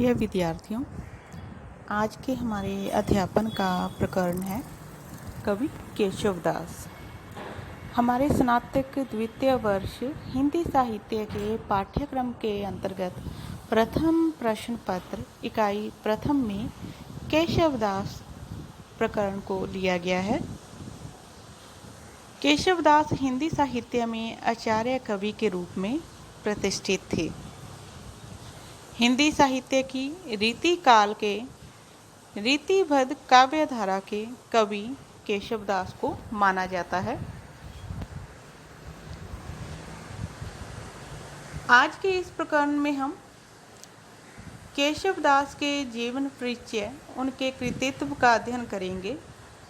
प्रिय विद्यार्थियों, आज के हमारे अध्यापन का प्रकरण है कवि केशवदास। हमारे स्नातक द्वितीय वर्ष हिंदी साहित्य के पाठ्यक्रम के अंतर्गत प्रथम प्रश्न पत्र इकाई प्रथम में केशवदास प्रकरण को लिया गया है। केशवदास हिंदी साहित्य में आचार्य कवि के रूप में प्रतिष्ठित थे। हिंदी साहित्य की रीति काल के रीतिबद्ध काव्य धारा के कवि केशवदास को माना जाता है। आज के इस प्रकरण में हम केशवदास के जीवन परिचय, उनके कृतित्व का अध्ययन करेंगे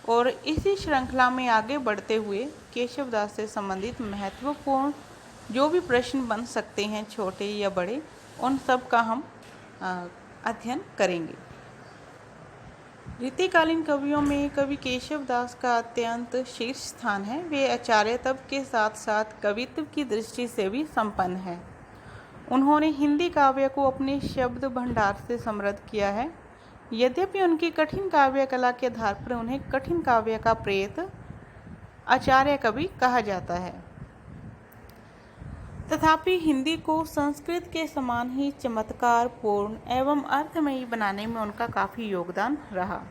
और इसी श्रृंखला में आगे बढ़ते हुए केशवदास से संबंधित महत्वपूर्ण जो भी प्रश्न बन सकते हैं, छोटे या बड़े, उन सब का हम अध्ययन करेंगे। रीतिकालीन कवियों में कवि केशवदास का अत्यंत शीर्ष स्थान है। वे आचार्य तब के साथ साथ कवित्व की दृष्टि से भी संपन्न हैं। उन्होंने हिंदी काव्य को अपने शब्द भंडार से समृद्ध किया है। यद्यपि उनकी कठिन काव्य कला के आधार पर उन्हें कठिन काव्य का प्रेत आचार्य कवि कहा जाता है, तथापि हिंदी को संस्कृत के समान ही चमत्कार पूर्ण एवं अर्थमयी बनाने में उनका काफी योगदान रहा।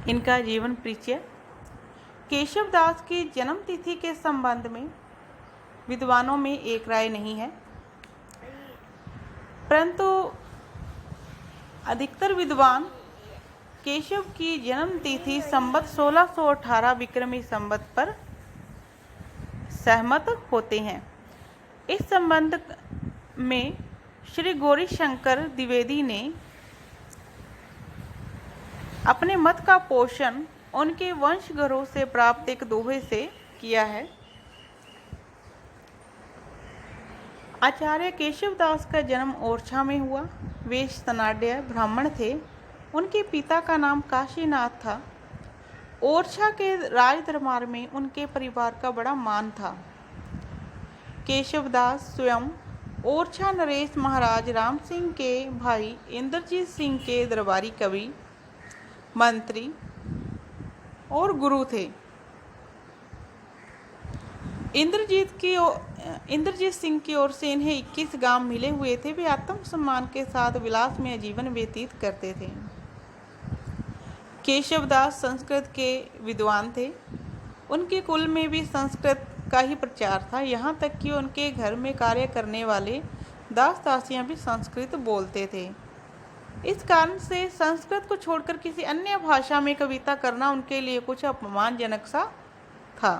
इनका जीवन परिचय। केशवदास की जन्म तिथि के संबंध में विद्वानों में एक राय नहीं है, परंतु अधिकतर विद्वान केशव की जन्म तिथि संवत 1618 विक्रमी संवत पर सहमत होते हैं। इस संबंध में श्री गौरीशंकर द्विवेदी ने अपने मत का पोषण उनके वंशघरों से प्राप्त एक दोहे से किया है। आचार्य केशवदास का जन्म ओरछा में हुआ। वे सनाड्य ब्राह्मण थे। उनके पिता का नाम काशीनाथ था। ओरछा के राज दरबार में उनके परिवार का बड़ा मान था। केशवदास स्वयं ओरछा नरेश महाराज राम सिंह के भाई इंद्रजीत सिंह के दरबारी कवि, मंत्री और गुरु थे। इंद्रजीत सिंह की ओर से इन्हें 21 गांव मिले हुए थे। वे आत्मसम्मान के साथ विलास में जीवन व्यतीत करते थे। केशवदास संस्कृत के विद्वान थे। उनके कुल में भी संस्कृत का ही प्रचार था। यहाँ तक कि उनके घर में कार्य करने वाले दास दासियाँ भी संस्कृत बोलते थे। इस कारण से संस्कृत को छोड़कर किसी अन्य भाषा में कविता करना उनके लिए कुछ अपमानजनक सा था।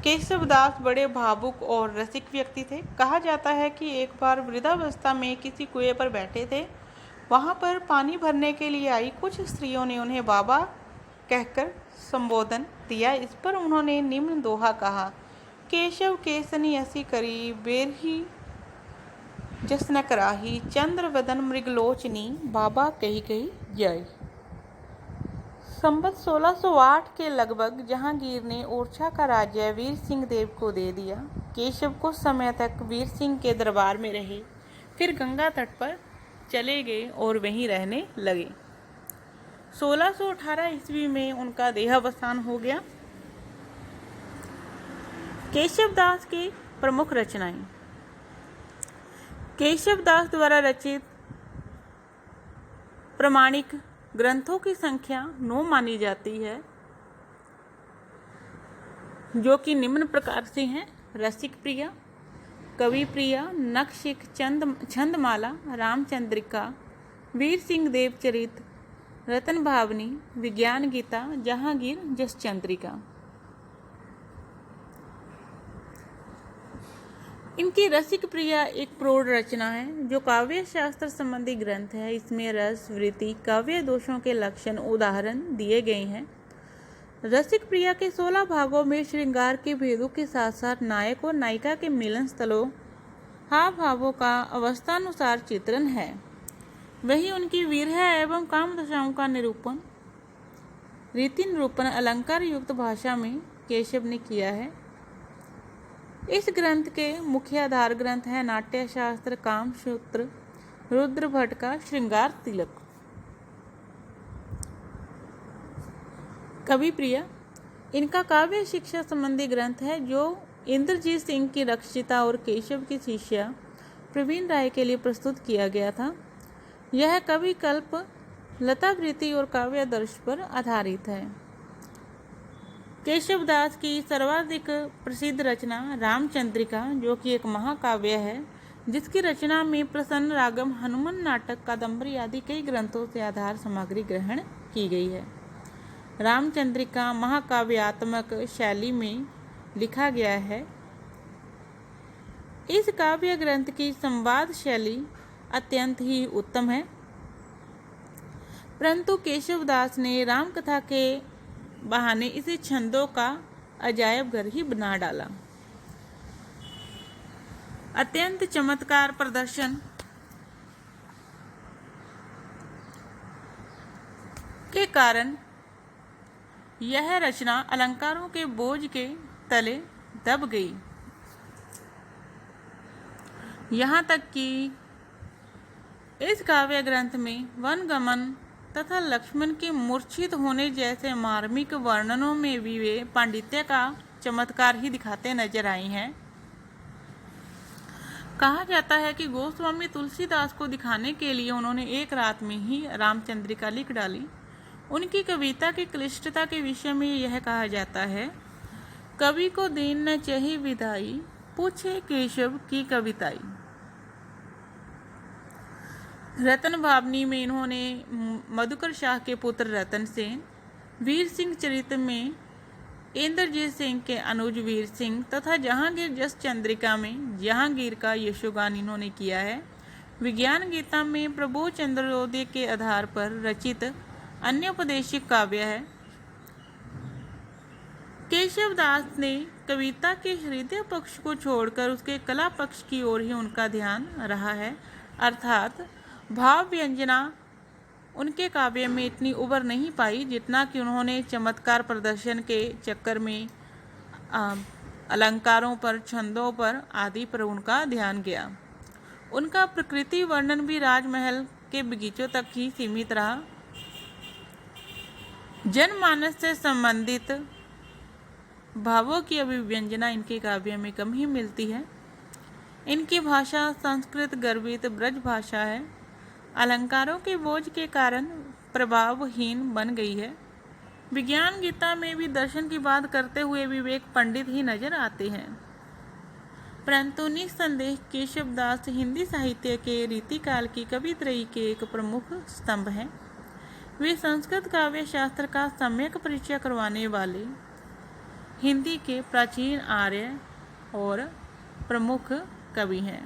केशवदास बड़े भावुक और रसिक व्यक्ति थे। कहा जाता है कि एक बार वृद्धावस्था में किसी कुएं पर बैठे थे। वहां पर पानी भरने के लिए आई कुछ स्त्रियों ने उन्हें बाबा कहकर संबोधन दिया। इस पर उन्होंने निम्न दोहा कहा: केशव केसनी असी करी, बेरही जसन कराही, चंद्र वदन मृगलोचनी, बाबा कही कही जय। संवत 1608 के लगभग जहांगीर ने ओरछा का राज्य वीर सिंह देव को दे दिया। केशव कुछ समय तक वीर सिंह के दरबार में रहे, फिर गंगा तट पर चले गए और वहीं रहने लगे। 1618 ईस्वी में उनका देहावसान हो गया। केशवदास की प्रमुख रचनाएं। केशवदास द्वारा रचित प्रमाणिक ग्रंथों की संख्या 9 मानी जाती है, जो कि निम्न प्रकार से हैं: रसिक प्रिया, कवि प्रिया, नखशिख, छंदमाला, रामचंद्रिका, वीर सिंह देव चरित, रतन भावनी, विज्ञान गीता, जहांगीर जसचंद्रिका। इनकी रसिक प्रिया एक प्रौढ़ रचना है जो काव्य शास्त्र संबंधी ग्रंथ है। इसमें रस, वृत्ति, काव्य दोषों के लक्षण, उदाहरण दिए गए हैं। रसिक प्रिया के 16 भागों में श्रृंगार के भेदों के साथ साथ नायक और नायिका के मिलन स्थलों, हाव भावों का अवस्थानुसार चित्रण है। वही उनकी विरह एवं काम दशाओं का निरूपण, रीति निरूपण अलंकार युक्त भाषा में केशव ने किया है। इस ग्रंथ के मुख्य आधार ग्रंथ है नाट्य शास्त्र, कामसूत्र, रुद्र भट्ट का श्रृंगार तिलक। कवि प्रिया इनका काव्य शिक्षा संबंधी ग्रंथ है जो इंद्रजीत सिंह की रक्षिता और केशव की शिष्या प्रवीण राय के लिए प्रस्तुत किया गया था। यह कवि कल्प, लतावृत्ति और काव्यादर्श पर आधारित है। केशव दास की सर्वाधिक प्रसिद्ध रचना रामचंद्रिका, जो कि एक महाकाव्य है, जिसकी रचना में प्रसन्न रागम, हनुमान नाटक, कादंबरी आदि कई ग्रंथों से आधार सामग्री ग्रहण की गई है। रामचंद्रिका महाकाव्यात्मक शैली में लिखा गया है। इस काव्य ग्रंथ की संवाद शैली अत्यंत ही उत्तम है, परंतु केशव दास ने रामकथा के बहाने इसे छंदों का अजायब घर ही बना डाला। अत्यंत चमत्कार प्रदर्शन के कारण यह रचना अलंकारों के बोझ के तले दब गई। यहाँ तक कि इस काव्य ग्रंथ में वनगमन तथा लक्ष्मण के मूर्छित होने जैसे मार्मिक वर्णनों में भी वे पांडित्य का चमत्कार ही दिखाते नजर आई हैं। कहा जाता है कि गोस्वामी तुलसीदास को दिखाने के लिए उन्होंने एक रात में ही रामचंद्रिका लिख डाली। उनकी कविता की क्लिष्टता के विषय में यह कहा जाता है, कवि को दीन न चही विदाई, पूछे केशव की कविताई। रतन भावनी में इन्होंने मधुकर शाह के पुत्र रतन सेन, वीर सिंह चरित्र में इंद्रजीत सिंह के अनुज वीर सिंह तथा जहांगीर जस चंद्रिका में जहांगीर का यशोगान इन्होंने किया है। विज्ञान गीता में प्रबोध चंद्रोदय के आधार पर रचित अन्य उपदेशिक काव्य है। केशव दास ने कविता के हृदय पक्ष को छोड़कर उसके कला पक्ष की ओर ही उनका ध्यान रहा है, अर्थात भाव व्यंजना उनके काव्य में इतनी उभर नहीं पाई जितना कि उन्होंने चमत्कार प्रदर्शन के चक्कर में अलंकारों पर, छंदों पर आदि पर उनका ध्यान गया। उनका प्रकृति वर्णन भी राजमहल के बगीचों तक ही सीमित रहा। जनमानस से संबंधित भावों की अभिव्यंजना इनके काव्य में कम ही मिलती है। इनकी भाषा संस्कृत गर्भित ब्रज भाषा है। अलंकारों के बोझ के कारण प्रभावहीन बन गई है। विज्ञान गीता में भी दर्शन की बात करते हुए विवेक पंडित ही नजर आते हैं, परंतु निस्संदेह केशव दास हिंदी साहित्य के रीतिकाल की कवित्रयी के एक प्रमुख स्तंभ हैं। वे संस्कृत काव्य शास्त्र का सम्यक परिचय करवाने वाले हिंदी के प्राचीन आर्य और प्रमुख कवि हैं।